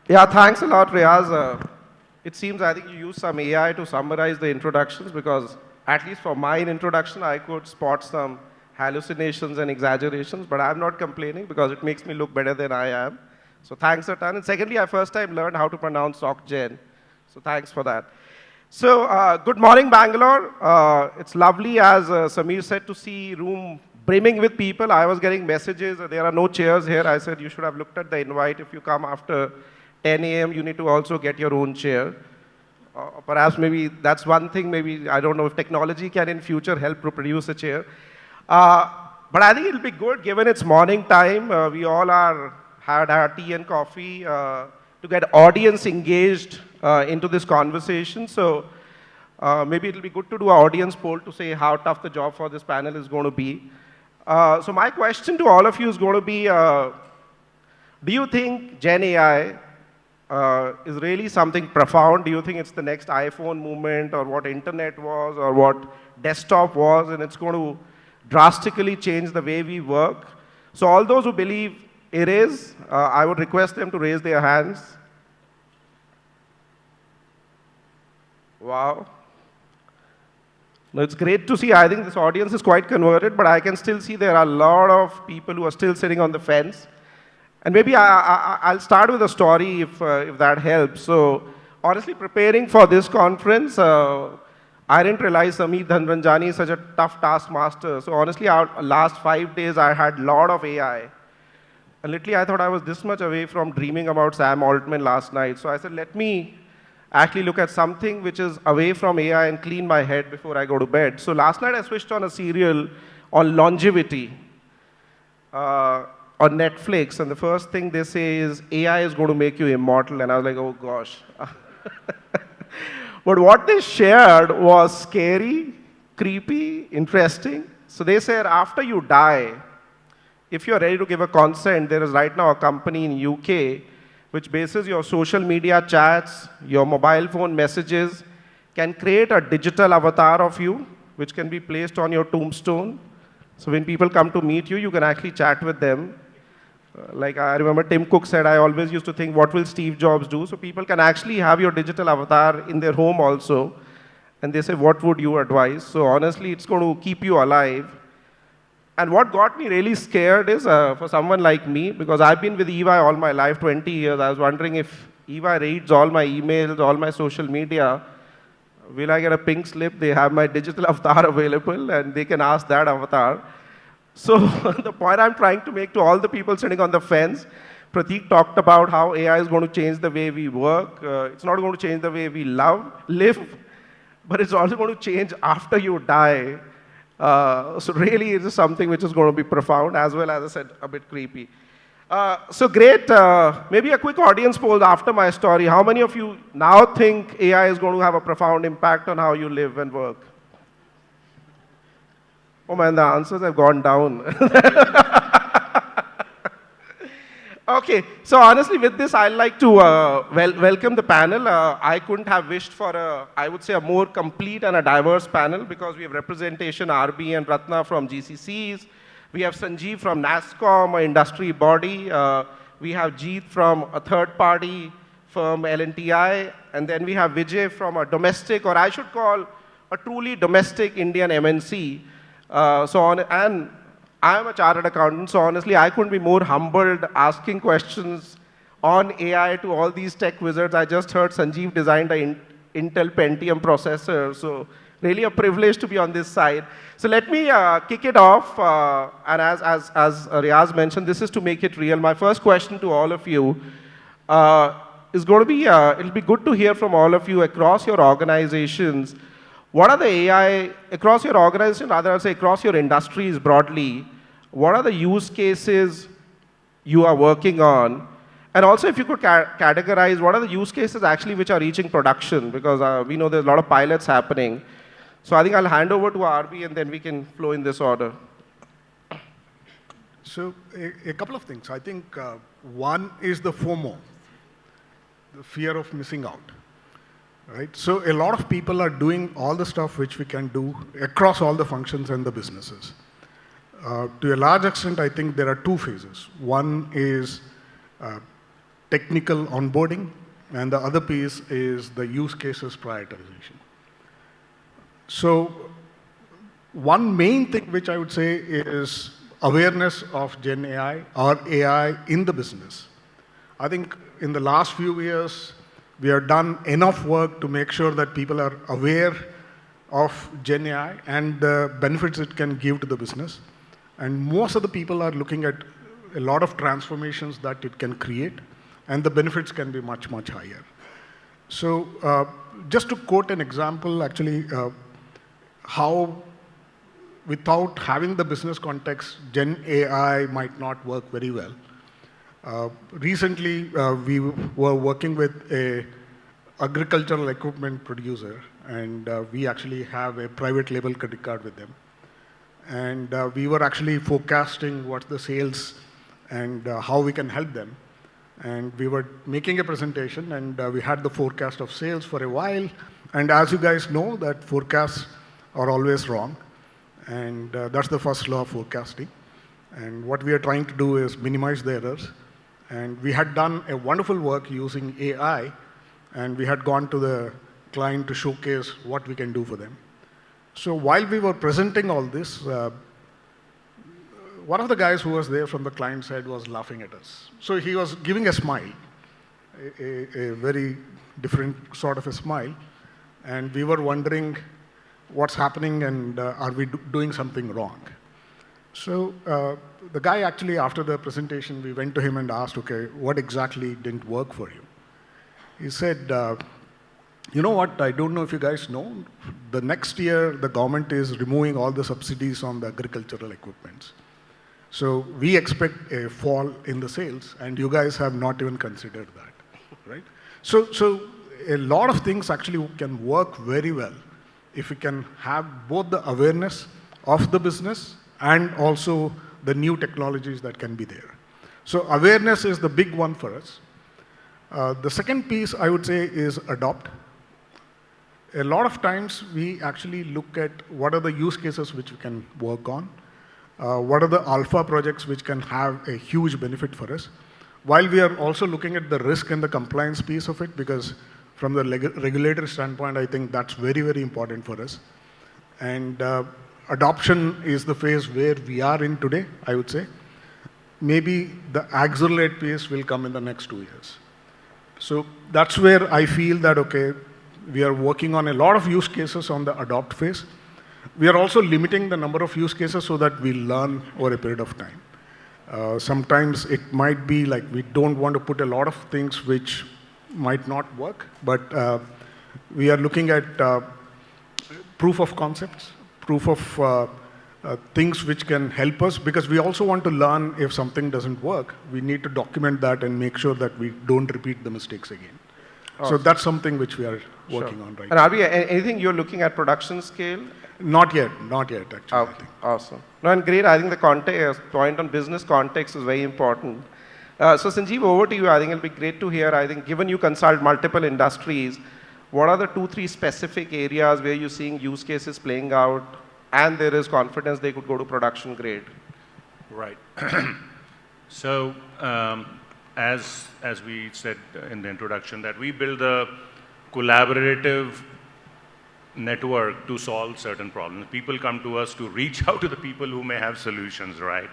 Yeah, thanks a lot, Riaz. It seems I think you used some AI to summarize the introductions because at least for my introduction, I could spot some hallucinations and exaggerations, but I'm not complaining because it makes me look better than I am. So thanks a ton. And secondly, I first time learned how to pronounce SocGen. So thanks for that. So good morning, Bangalore. It's lovely, as Samir said, to see room brimming with people. I was getting messages, there are no chairs here. I said, you should have looked at the invite. If you come after 10 a.m., you need to also get your own chair. Perhaps maybe that's one thing, maybe, I don't know if technology can in future help to produce a chair. But I think it'll be good, given it's morning time. We all had our tea and coffee to get audience engaged into this conversation. So maybe it'll be good to do an audience poll to say how tough the job for this panel is going to be. So my question to all of you is going to be, do you think Gen AI is really something profound? Do you think it's the next iPhone movement, or what internet was, or what desktop was, and it's going to drastically change the way we work? So all those who believe it is, I would request them to raise their hands. Wow. No, it's great to see. I think this audience is quite converted, but I can still see there are a lot of people who are still sitting on the fence. And maybe I'll start with a story if that helps. So honestly, preparing for this conference, I didn't realize Samir Dhanranjani is such a tough taskmaster. So honestly, our last 5 days, I had a lot of AI. And literally, I thought I was this much away from dreaming about Sam Altman last night. So I said, let me actually look at something which is away from AI and clean my head before I go to bed. So last night, I switched on a serial on longevity on Netflix. And the first thing they say is, AI is going to make you immortal. And I was like, oh, gosh. But what they shared was scary, creepy, interesting. So they said, after you die, if you're ready to give a consent, there is right now a company in UK which bases your social media chats, your mobile phone messages, can create a digital avatar of you, which can be placed on your tombstone. So when people come to meet you, you can actually chat with them. Like I remember Tim Cook said, I always used to think, what will Steve Jobs do? So people can actually have your digital avatar in their home also. And they say, what would you advise? So honestly, it's going to keep you alive. And what got me really scared is for someone like me, because I've been with EY all my life, 20 years, I was wondering if EY reads all my emails, all my social media, will I get a pink slip? They have my digital avatar available, and they can ask that avatar. So the point I'm trying to make to all the people sitting on the fence, Prateek talked about how AI is going to change the way we work. It's not going to change the way we live, but it's also going to change after you die. So really, it is something which is going to be profound, as well as I said, a bit creepy. So great. Maybe a quick audience poll after my story. How many of you now think AI is going to have a profound impact on how you live and work? Oh man, the answers have gone down. Okay, so honestly, with this, I'd like to welcome the panel. I couldn't have wished for I would say, a more complete and a diverse panel, because we have representation RB and Ratna from GCCs. We have Sanjeev from Nasscom, an industry body. We have Jeet from a third-party firm, LTI. And then we have Vijay from a domestic, or I should call a truly domestic Indian MNC. And I'm a chartered accountant, so honestly, I couldn't be more humbled asking questions on AI to all these tech wizards. I just heard Sanjeev designed an Intel Pentium processor, so really a privilege to be on this side. So let me kick it off, and as Riaz mentioned, this is to make it real. My first question to all of you is going to be, it'll be good to hear from all of you across your organizations. What are the AI, across your organization, rather I'll say across your industries broadly, what are the use cases you are working on? And also if you could categorize, what are the use cases actually which are reaching production? Because we know there's a lot of pilots happening. So I think I'll hand over to RB and then we can flow in this order. So a couple of things. I think one is the FOMO, the fear of missing out. Right? So a lot of people are doing all the stuff which we can do across all the functions and the businesses. To a large extent, I think there are two phases. One is technical onboarding, and the other piece is the use cases prioritization. So one main thing which I would say is awareness of Gen AI or AI in the business. I think in the last few years, we have done enough work to make sure that people are aware of Gen AI and the benefits it can give to the business. And most of the people are looking at a lot of transformations that it can create, and the benefits can be much, much higher. So just to quote an example, actually, how without having the business context, Gen AI might not work very well. Recently, we were working with a agricultural equipment producer, and we actually have a private label credit card with them. And we were actually forecasting what the sales and how we can help them. And we were making a presentation, and we had the forecast of sales for a while. And as you guys know, that forecasts are always wrong. And that's the first law of forecasting. And what we are trying to do is minimize the errors. And we had done a wonderful work using AI, and we had gone to the client to showcase what we can do for them. So while we were presenting all this, one of the guys who was there from the client side was laughing at us. So he was giving a smile, a very different sort of a smile. And we were wondering what's happening and are we doing something wrong? So the guy actually, after the presentation, we went to him and asked, okay, what exactly didn't work for you? He said, you know what, I don't know if you guys know, the next year the government is removing all the subsidies on the agricultural equipments. So we expect a fall in the sales, and you guys have not even considered that, right? So a lot of things actually can work very well if we can have both the awareness of the business and also the new technologies that can be there. So awareness is the big one for us. The second piece I would say is adopt. A lot of times we actually look at what are the use cases which we can work on, what are the alpha projects which can have a huge benefit for us, while we are also looking at the risk and the compliance piece of it, because from the regulatory standpoint, I think that's very, very important for us. And adoption is the phase where we are in today, I would say. Maybe the accelerate piece will come in the next 2 years. So that's where I feel that, okay, we are working on a lot of use cases on the adopt phase. We are also limiting the number of use cases so that we learn over a period of time. Sometimes it might be like we don't want to put a lot of things which might not work, but we are looking at proof of concepts, proof of things which can help us, because we also want to learn if something doesn't work. We need to document that and make sure that we don't repeat the mistakes again. Awesome. So that's something which we are working on right now. And are we anything you're looking at production scale? Not yet actually. Okay. I think. Awesome. No, and great. I think the context point on business context is very important. So Sanjeev, over to you. I think it'll be great to hear. I think given you consult multiple industries, what are the 2-3 specific areas where you're seeing use cases playing out and there is confidence they could go to production grade? Right. So as we said in the introduction, that we build a collaborative network to solve certain problems. People come to us to reach out to the people who may have solutions, right?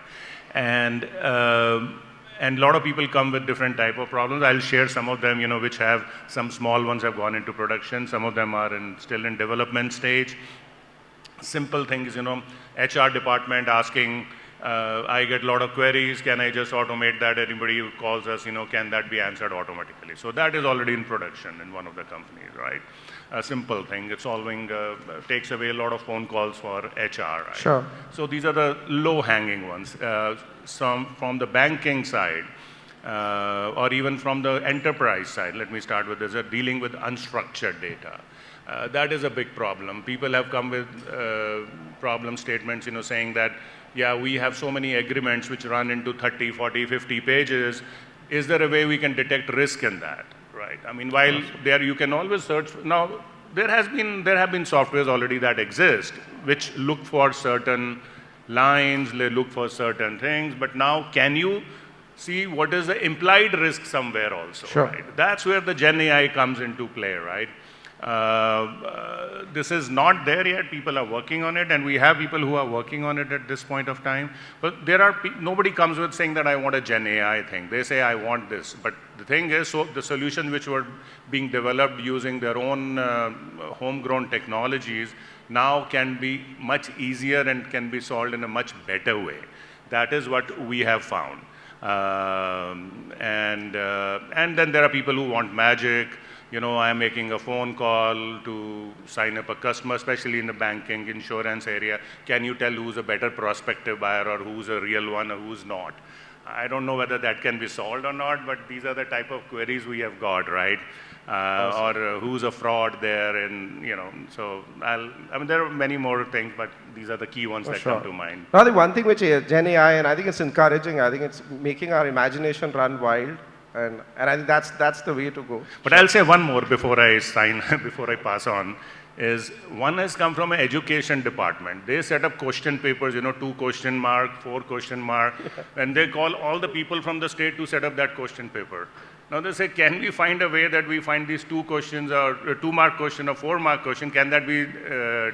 And a lot of people come with different type of problems. I'll share some of them, which have, some small ones have gone into production. Some of them are still in development stage. Simple things, HR department asking, I get a lot of queries, can I just automate that? Anybody who calls us, can that be answered automatically? So that is already in production in one of the companies, right? A simple thing, it's solving, takes away a lot of phone calls for HR, right? Sure. So these are the low-hanging ones. Some from the banking side, or even from the enterprise side. Let me start with this, dealing with unstructured data. That is a big problem. People have come with problem statements, saying that, yeah, we have so many agreements which run into 30, 40, 50 pages. Is there a way we can detect risk in that, right? I mean, while there you can always search. Now, there have been softwares already that exist which look for certain lines, they look for certain things, but now can you see what is the implied risk somewhere also, Sure. right? That's where the Gen AI comes into play, right? This is not there yet. People are working on it, and we have people who are working on it at this point of time. But there are nobody comes with saying that I want a Gen AI thing. They say I want this. But the thing is, so the solutions which were being developed using their own homegrown technologies now can be much easier and can be solved in a much better way. That is what we have found. And then there are people who want magic. You know, I'm making a phone call to sign up a customer, especially in the banking, insurance area. Can you tell who's a better prospective buyer or who's a real one or who's not? I don't know whether that can be solved or not, but these are the type of queries we have got, right? Or who's a fraud there, and you know. So I mean, there are many more things, but these are the key ones that come to mind. Now, the one thing which is Gen AI, and I think it's encouraging. I think it's making our imagination run wild. And I think that's the way to go. But I'll say one more before I before I pass on, is one has come from an education department. They set up question papers, 2 question mark, 4 question mark, and they call all the people from the state to set up that question paper. Now they say, can we find a way that we find these 2 questions or 2-mark question or 4-mark question, can that be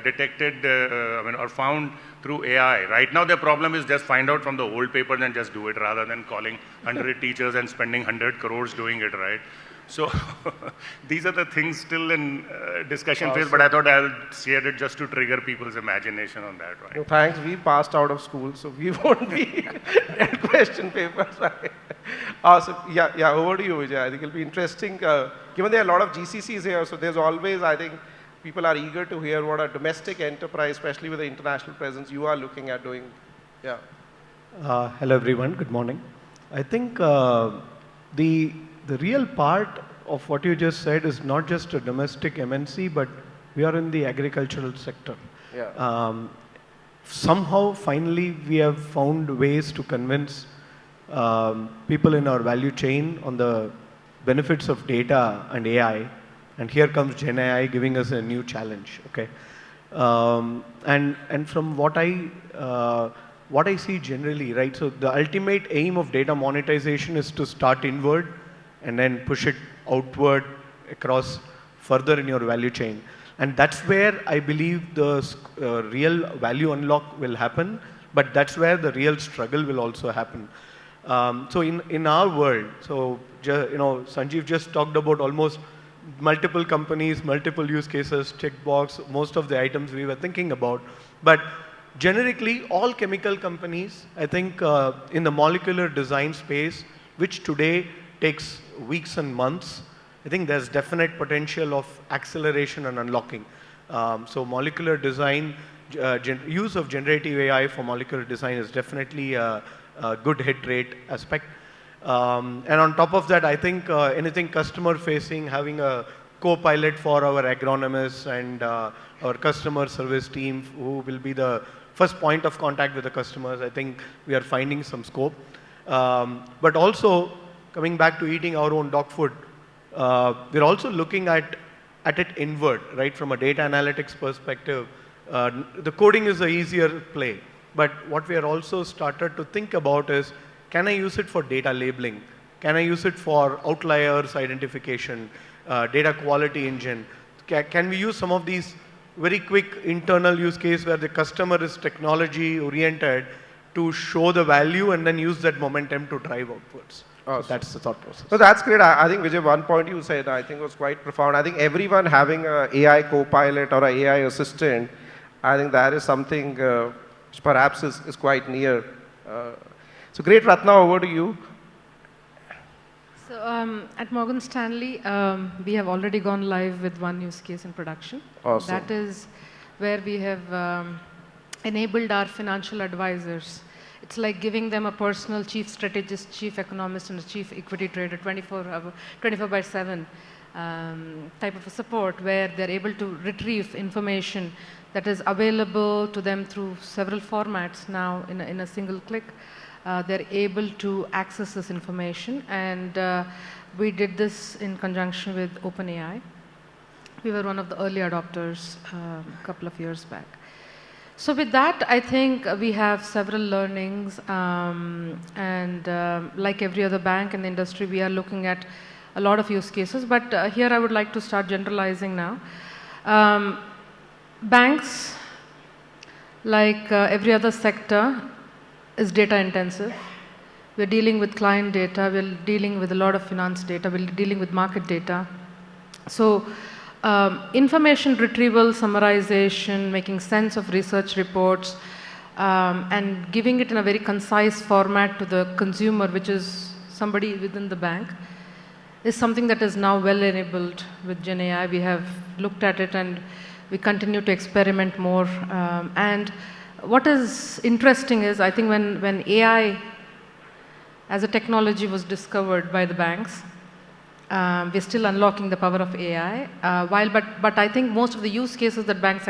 detected or found through AI? Right now the problem is just find out from the old papers and just do it rather than calling 100 teachers and spending 100 crores doing it, right? So these are the things still in discussion phase, but I thought I'll share it just to trigger people's imagination on that, right? No, thanks, we passed out of school, so we won't be at question papers. Right? Yeah, over to you, Vijay. I think it'll be interesting, given there are a lot of GCCs here, so there's always, I think, people are eager to hear what a domestic enterprise, especially with the international presence, you are looking at doing. Yeah. Hello everyone, good morning. I think the real part of what you just said is not just a domestic MNC, but we are in the agricultural sector. Yeah. Somehow, finally, we have found ways to convince people in our value chain on the benefits of data and AI. And here comes Gen AI giving us a new challenge. Okay, and from what I see generally, right? So the ultimate aim of data monetization is to start inward and then push it outward across further in your value chain. And that's where I believe the real value unlock will happen, but that's where the real struggle will also happen. So in our world, so Sanjeev just talked about almost multiple companies, multiple use cases, tick box, most of the items we were thinking about. But generically, all chemical companies, I think in the molecular design space, which today takes weeks and months, I think there's definite potential of acceleration and unlocking. So molecular design, use of generative AI for molecular design is definitely a good hit rate aspect. And on top of that, I think anything customer facing, having a co-pilot for our agronomists and our customer service team who will be the first point of contact with the customers, I think we are finding some scope. But also, coming back to eating our own dog food, we're also looking at it inward, right? From a data analytics perspective, the coding is the easier play. But what we are also started to think about is, can I use it for data labeling? Can I use it for outliers identification, data quality engine? Can we use some of these very quick internal use case where the customer is technology oriented to show the value and then use that momentum to drive outwards? So that's the thought process. So that's great. I think, Vijay, one point you said, I think was quite profound. I think everyone having an AI co-pilot or an AI assistant, I think that is something which perhaps is quite near. So great, Ratna, over to you. So at Morgan Stanley, we have already gone live with one use case in production. Awesome. That is where we have enabled our financial advisors. It's like giving them a personal chief strategist, chief economist, and a chief equity trader 24/7 type of a support where they're able to retrieve information that is available to them through several formats now in a single click. They're able to access this information, and we did this in conjunction with OpenAI. We were one of the early adopters a couple of years back. So with that, I think we have several learnings, and like every other bank in the industry, we are looking at a lot of use cases. But here I would like to start generalizing now. Banks, like every other sector, is data intensive. We're dealing with client data, we're dealing with a lot of finance data, we're dealing with market data. So information retrieval, summarization, making sense of research reports, and giving it in a very concise format to the consumer, which is somebody within the bank, is something that is now well enabled with Gen AI. We have looked at it and we continue to experiment more. And what is interesting is, I think when AI as a technology was discovered by the banks, we're still unlocking the power of AI. But I think most of the use cases that banks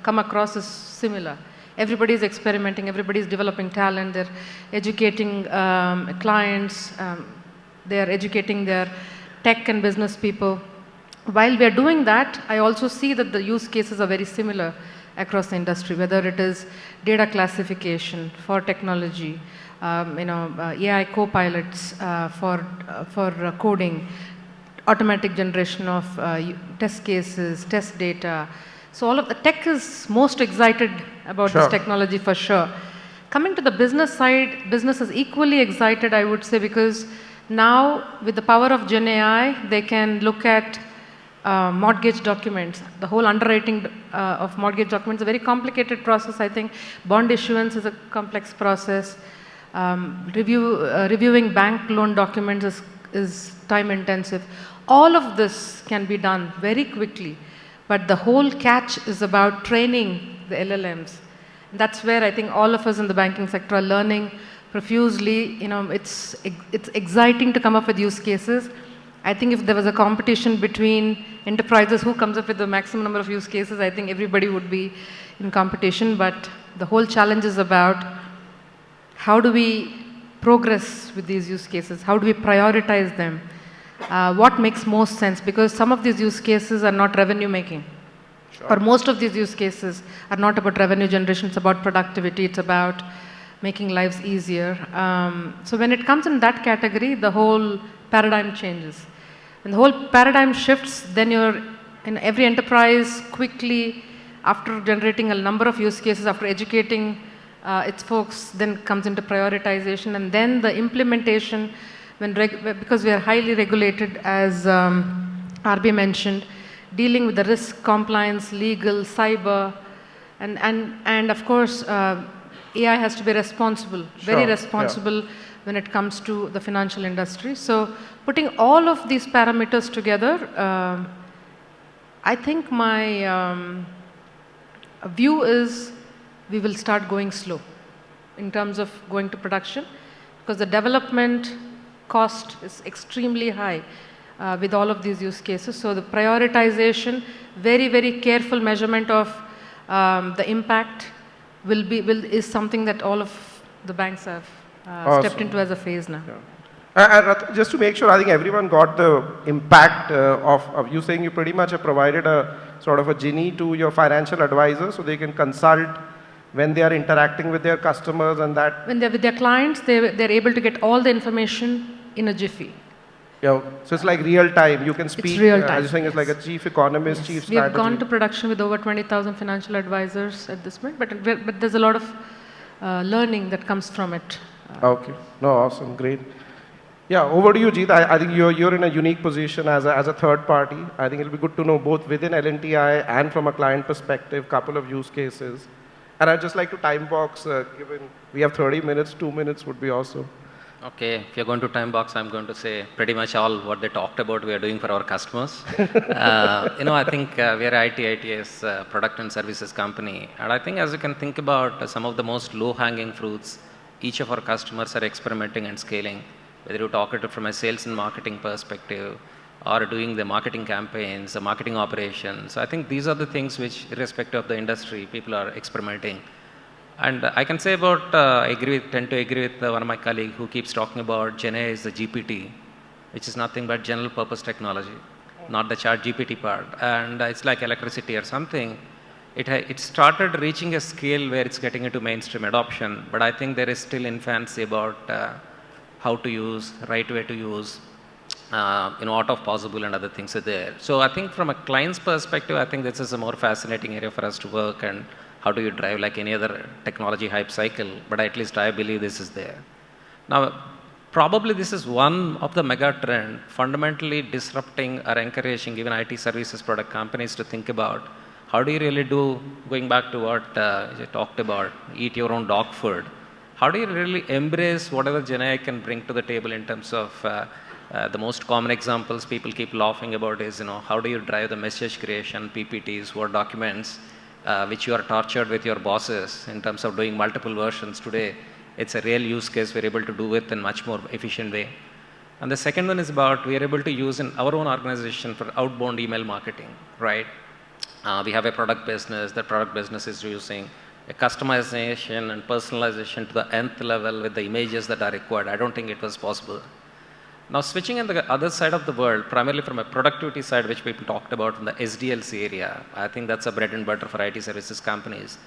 come across is similar. Everybody is experimenting, everybody is developing talent, they're educating clients, they're educating their tech and business people. While we're doing that, I also see that the use cases are very similar across the industry, whether it is data classification for technology, AI co-pilots for coding, automatic generation of test cases, test data. So all of the tech is most excited about this technology for sure. Coming to the business side, business is equally excited, I would say, because now with the power of Gen AI, they can look at mortgage documents. The whole underwriting of mortgage documents is a very complicated process. I think bond issuance is a complex process. Reviewing bank loan documents is time intensive. All of this can be done very quickly, but the whole catch is about training the LLMs. That's where I think all of us in the banking sector are learning profusely. It's exciting to come up with use cases. I think if there was a competition between enterprises who comes up with the maximum number of use cases, I think everybody would be in competition. But the whole challenge is about how do we progress with these use cases? How do we prioritize them? What makes most sense? Because some of these use cases are not revenue making. Or most of these use cases are not about revenue generation, it's about productivity, it's about making lives easier. So when it comes in that category, the whole paradigm changes. When the whole paradigm shifts, then you're in every enterprise quickly, after generating a number of use cases, after educating its folks, then comes into prioritization, and then the implementation, because we are highly regulated, as RB mentioned, dealing with the risk, compliance, legal, cyber, and of course, AI has to be responsible, very responsible when it comes to the financial industry. So putting all of these parameters together, I think my view is we will start going slow in terms of going to production, because the development cost is extremely high with all of these use cases. So the prioritization, very, very careful measurement of the impact is something that all of the banks have stepped into as a phase now. And just to make sure, I think everyone got the impact of you saying you pretty much have provided a sort of a genie to your financial advisor so they can consult when they are interacting with their customers, and that when they're with their clients, they're able to get all the information in a jiffy. So it's like real time. You can speak. It's real time. As you're saying, it's like a chief economist, chief strategy. We have gone to production with over 20,000 financial advisors at this point, but there's a lot of learning that comes from it. Okay. No, awesome, great. Yeah, over to you, Jeet. I think you're in a unique position as a third party. I think it'll be good to know both within LTI and from a client perspective, couple of use cases. And I'd just like to time box, given we have 30 minutes, 2 minutes would be awesome. Okay, if you're going to time box, I'm going to say pretty much all what they talked about we are doing for our customers. I think we are IT's product and services company. And I think as you can think about some of the most low-hanging fruits, each of our customers are experimenting and scaling, whether you talk it from a sales and marketing perspective, or doing the marketing campaigns, the marketing operations. So I think these are the things which, irrespective of the industry, people are experimenting. And I can say about, tend to agree with one of my colleagues who keeps talking about Gen AI is the GPT, which is nothing but general purpose technology, not the chat GPT part. And it's like electricity or something. it started reaching a scale where it's getting into mainstream adoption, but I think there is still infancy about how to use, right way to use, art of possible and other things are there. So I think from a client's perspective, I think this is a more fascinating area for us to work, and how do you drive like any other technology hype cycle, but at least I believe this is there. Now, probably this is one of the mega trend fundamentally disrupting or encouraging even IT services product companies to think about how do you really do, going back to what you talked about, eat your own dog food. How do you really embrace whatever Gen AI can bring to the table in terms of the most common examples people keep laughing about is, how do you drive the message creation, PPTs, Word documents, which you are tortured with your bosses in terms of doing multiple versions today. It's a real use case we're able to do it in much more efficient way. And the second one is about we are able to use in our own organization for outbound email marketing, right? We have a product business. That product business is using a customization and personalization to the nth level with the images that are required. I don't think it was possible. Now, switching on the other side of the world, primarily from a productivity side, which people talked about in the SDLC area, I think that's a bread and butter for IT services companies.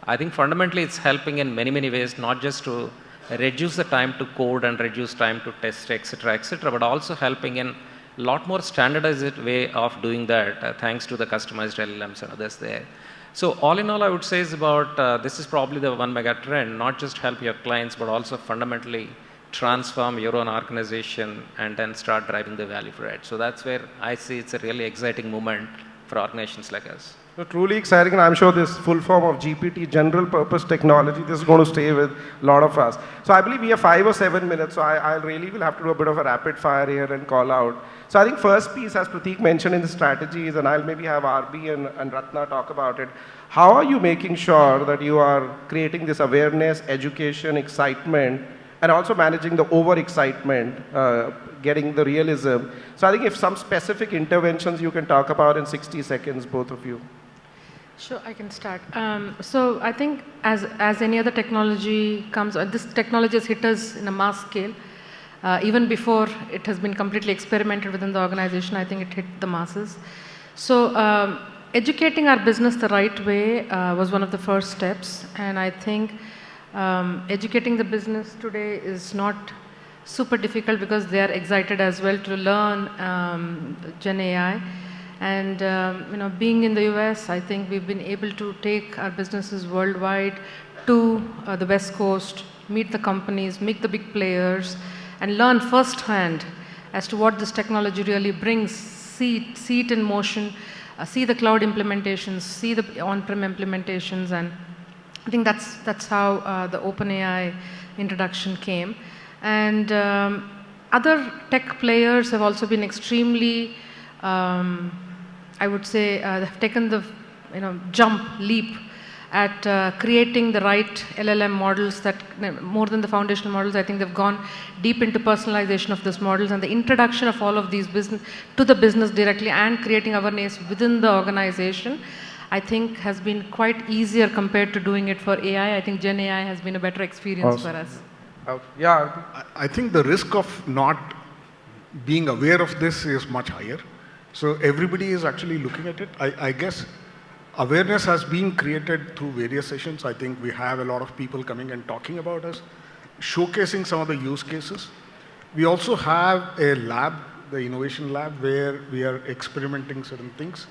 I think fundamentally it's helping in many, many ways, not just to reduce the time to code and reduce time to test, etc., but also helping in a lot more standardized way of doing that, thanks to the customized LLMs and others there. So all in all, I would say is about, this is probably the one mega trend, not just help your clients, but also fundamentally transform your own organization and then start driving the value for it. So that's where I see it's a really exciting moment for organizations like us. So truly exciting, and I'm sure this full form of GPT, general purpose technology, this is going to stay with a lot of us. So I believe we have 5 or 7 minutes, so I really will have to do a bit of a rapid fire here and call out. So I think first piece, as Prateek mentioned in the strategies, and I'll maybe have RB and Ratna talk about it. How are you making sure that you are creating this awareness, education, excitement, and also managing the over-excitement, getting the realism? So I think if some specific interventions you can talk about in 60 seconds, both of you. Sure, I can start. So I think as any other technology comes, this technology has hit us in a mass scale. Even before it has been completely experimented within the organization, I think it hit the masses. So educating our business the right way was one of the first steps, and I think educating the business today is not super difficult because they are excited as well to learn Gen AI. And being in the US, I think we've been able to take our businesses worldwide to the West Coast, meet the companies, meet the big players, and learn firsthand as to what this technology really brings, see it in motion, see the cloud implementations, see the on-prem implementations, and I think that's how the OpenAI introduction came. And other tech players have also been extremely, I would say, have taken the leap at creating the right LLM models that, more than the foundational models, I think they've gone deep into personalization of these models and the introduction of all of these to the business directly and creating awareness within the organization, I think has been quite easier compared to doing it for AI. I think Gen AI has been a better experience for us. Yeah. I think the risk of not being aware of this is much higher. So everybody is actually looking at it. I guess awareness has been created through various sessions. I think we have a lot of people coming and talking about us, showcasing some of the use cases. We also have a lab, the innovation lab, where we are experimenting certain things.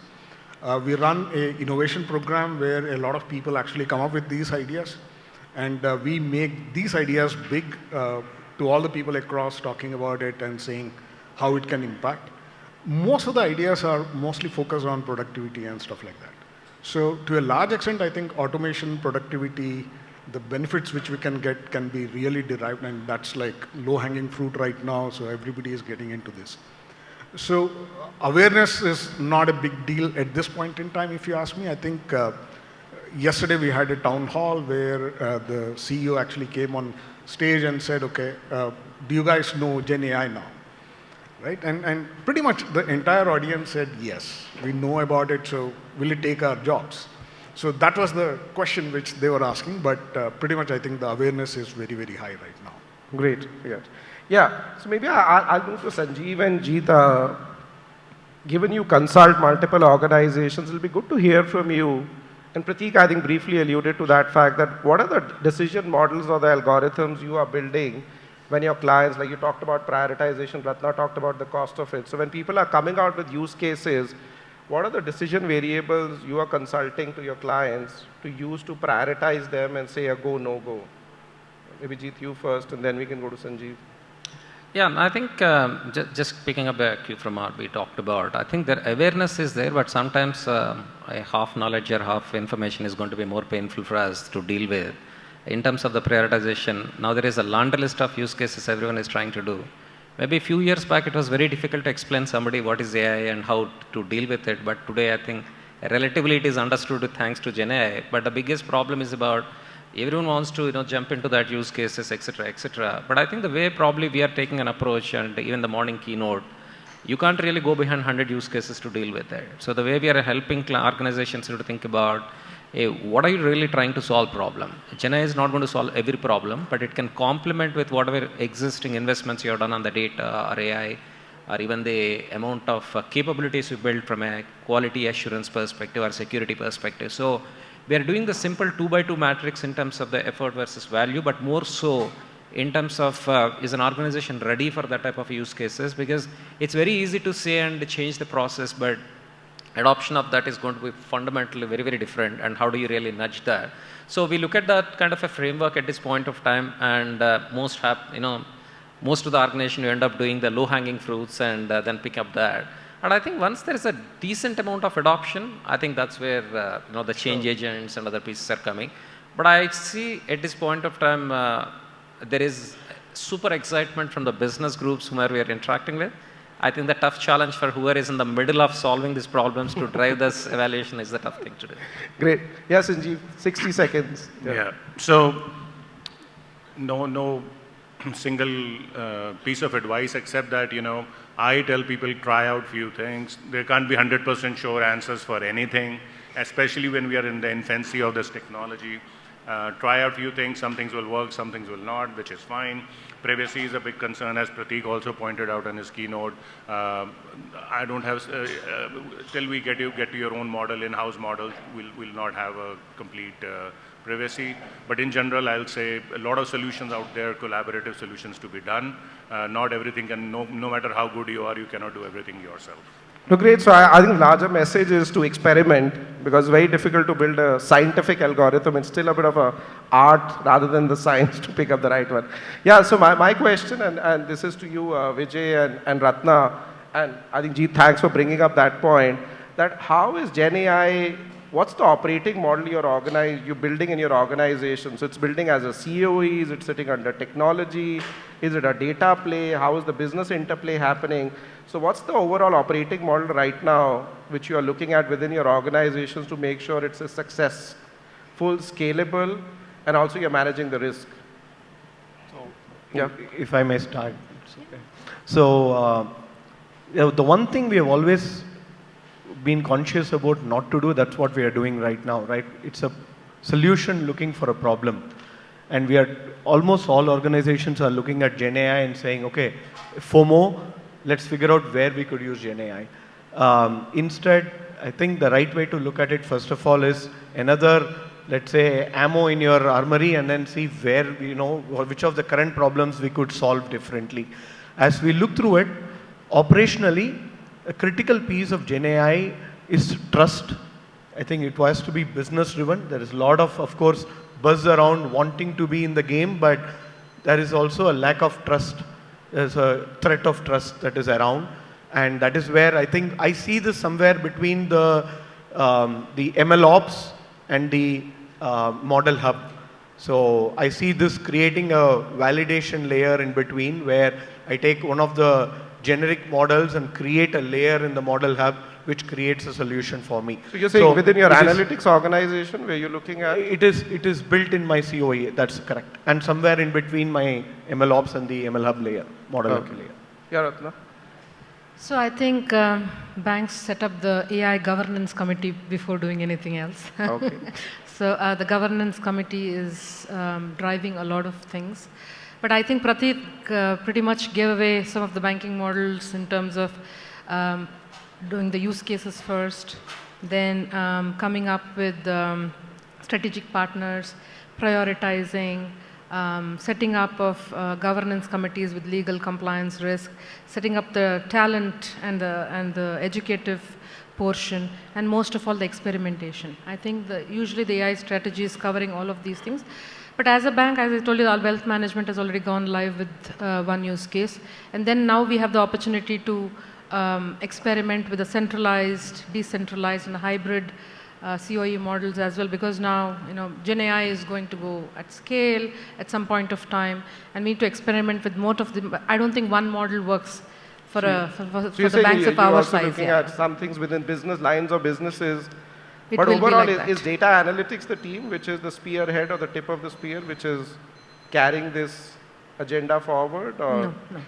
We run an innovation program where a lot of people actually come up with these ideas, and we make these ideas big to all the people across, talking about it and saying how it can impact. Most of the ideas are mostly focused on productivity and stuff like that. So to a large extent, I think automation, productivity, the benefits which we can get can be really derived, and that's like low-hanging fruit right now, so everybody is getting into this. So awareness is not a big deal at this point in time, if you ask me. I think yesterday we had a town hall where the CEO actually came on stage and said, okay, do you guys know Gen AI now? Right? And pretty much the entire audience said, yes, we know about it, so will it take our jobs? So that was the question which they were asking, but pretty much I think the awareness is very, very high right now. Great. Yeah. So maybe I'll move to Sanjeev and Jeet. Given you consult multiple organizations, it'll be good to hear from you. And Prateek, I think, briefly alluded to that fact that what are the decision models or the algorithms you are building when your clients, like you talked about prioritization, Ratna talked about the cost of it. So when people are coming out with use cases, what are the decision variables you are consulting to your clients to use to prioritize them and say a go, no go? Maybe Jeet, you first, and then we can go to Sanjeev. Yeah, and I think just picking up a cue from what we talked about, I think that awareness is there, but sometimes a half knowledge or half information is going to be more painful for us to deal with. In terms of the prioritization, now there is a laundry list of use cases everyone is trying to do. Maybe a few years back, it was very difficult to explain somebody what is AI and how to deal with it, but today I think relatively it is understood thanks to Gen AI. But the biggest problem is about everyone wants to jump into that use cases, etc., etc. But I think the way probably we are taking an approach, and even the morning keynote, you can't really go behind 100 use cases to deal with it. So the way we are helping organizations to think about, hey, what are you really trying to solve problem? Gen AI is not going to solve every problem, but it can complement with whatever existing investments you have done on the data or AI, or even the amount of capabilities you build from a quality assurance perspective or security perspective. So we are doing the simple 2x2 matrix in terms of the effort versus value, but more so in terms of is an organization ready for that type of use cases? Because it's very easy to say and change the process, but adoption of that is going to be fundamentally very, very different. And how do you really nudge that? So we look at that kind of a framework at this point of time, and most of the organization you end up doing the low-hanging fruits and then pick up that. And I think once there is a decent amount of adoption, I think that's where the change agents and other pieces are coming. But I see at this point of time, there is super excitement from the business groups whomever we are interacting with. I think the tough challenge for whoever is in the middle of solving these problems to drive this evaluation is the tough thing to do. Great. Yes, Sanjeev, 60 seconds. Yeah. So no single piece of advice except that, I tell people try out few things. There can't be 100% sure answers for anything, especially when we are in the infancy of this technology. Try out few things. Some things will work, some things will not, which is fine. Privacy is a big concern, as Prateek also pointed out in his keynote. I don't have, till we get to your own model, in-house model, we'll not have a complete privacy. But in general, I'll say a lot of solutions out there, collaborative solutions to be done. Not everything can, no matter how good you are, you cannot do everything yourself. No, great. So I think larger message is to experiment, because it's very difficult to build a scientific algorithm. It's still a bit of a art rather than the science to pick up the right one. Yeah, so my question, and this is to you, Vijay and Ratna, and I think Jeet, thanks for bringing up that point, that how is Gen AI, what's the operating model you're building in your organization? So it's building as a COE, is it sitting under technology? Is it a data play? How is the business interplay happening? So what's the overall operating model right now, which you are looking at within your organizations to make sure it's a success, full, scalable, and also you're managing the risk? So, yeah, if I may start. Okay. So the one thing we have always been conscious about not to do, that's what we are doing right now, right? It's a solution looking for a problem. And we are, almost all organizations are looking at Gen AI and saying, okay, FOMO, let's figure out where we could use Gen AI. Instead, I think the right way to look at it, first of all, is another, let's say, ammo in your armory, and then see where, which of the current problems we could solve differently. As we look through it, operationally, a critical piece of Gen AI is trust. I think it has to be business driven. There is a lot of course, buzz around wanting to be in the game, but there is also a lack of trust. There's a threat of trust that is around, and that is where I think I see this somewhere between the ML ops and the model hub. So I see this creating a validation layer in between, where I take one of the generic models and create a layer in the model hub which creates a solution for me. So you're saying within your analytics organization where you're looking at? It is built in my COE, that's correct. And somewhere in between my ML ops and the ML hub layer, model hub layer. Yeah, Ratna. So I think banks set up the AI governance committee before doing anything else. Okay. So the governance committee is driving a lot of things. But I think Prateek pretty much gave away some of the banking models in terms of doing the use cases first, then coming up with strategic partners, prioritizing, setting up of governance committees with legal compliance risk, setting up the talent and the educative portion, and most of all the experimentation. I think usually the AI strategy is covering all of these things. But as a bank, as I told you, our wealth management has already gone live with one use case. And then now we have the opportunity to experiment with the centralized, decentralized, and hybrid COE models as well, because now, Gen AI is going to go at scale at some point of time, and we need to experiment with most of them. I don't think one model works for the banks of our size. You're also looking at some things within business lines or businesses. It But will be overall, like is data analytics the team, which is the spearhead or the tip of the spear, which is carrying this agenda forward? Or? No.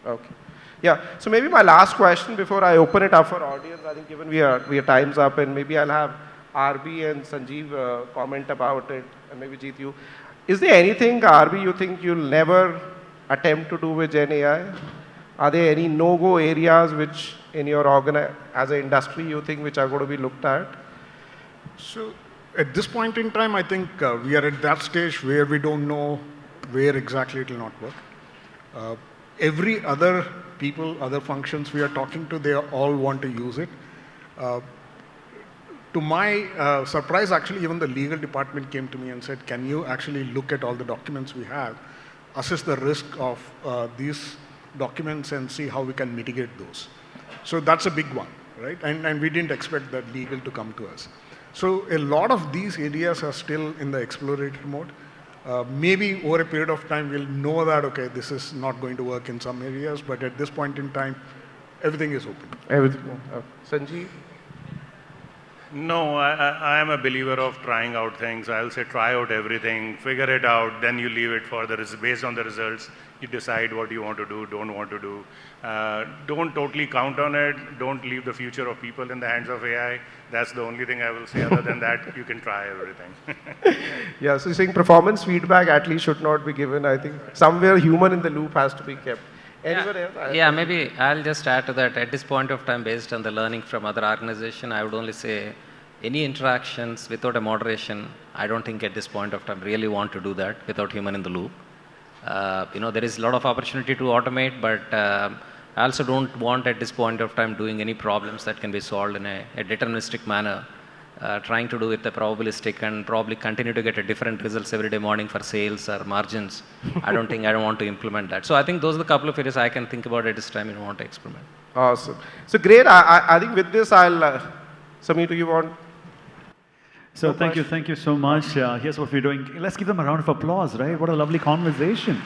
Okay. Yeah. So maybe my last question before I open it up for audience, I think given we are time's up, and maybe I'll have RB and Sanjeev comment about it, and maybe Jeet you. Is there anything, RB, you think you'll never attempt to do with Gen AI? Are there any no-go areas which in your as an industry you think which are going to be looked at? So at this point in time, I think we are at that stage where we don't know where exactly it will not work. Every other other functions we are talking to, they all want to use it. To my surprise, actually, even the legal department came to me and said, can you actually look at all the documents we have, assess the risk of these documents and see how we can mitigate those. So that's a big one, right? And we didn't expect that legal to come to us. So a lot of these areas are still in the exploratory mode. Maybe over a period of time, we'll know that, okay, this is not going to work in some areas, but at this point in time, everything is open. Everything. Sanjeev? No, I am a believer of trying out things. I'll say try out everything, figure it out, then you leave it for based on the results. You decide what you want to do, don't want to do. Don't totally count on it. Don't leave the future of people in the hands of AI. That's the only thing I will say. Other than that, you can try everything. Yeah, so you're saying performance feedback at least should not be given. I think somewhere human in the loop has to be kept. Anyone else? Yeah, maybe I'll just add to that. At this point of time, based on the learning from other organizations, I would only say any interactions without a moderation, I don't think at this point of time really want to do that without human in the loop. There is a lot of opportunity to automate, but I also don't want at this point of time doing any problems that can be solved in a deterministic manner, trying to do it the probabilistic and probably continue to get a different results every day morning for sales or margins. I don't want to implement that. So I think those are the couple of areas I can think about at this time and want to experiment. Awesome. So great. I think with this, I'll, Samir, do you want? So thank you so much. Here's what we're doing. Let's give them a round of applause, right? What a lovely conversation.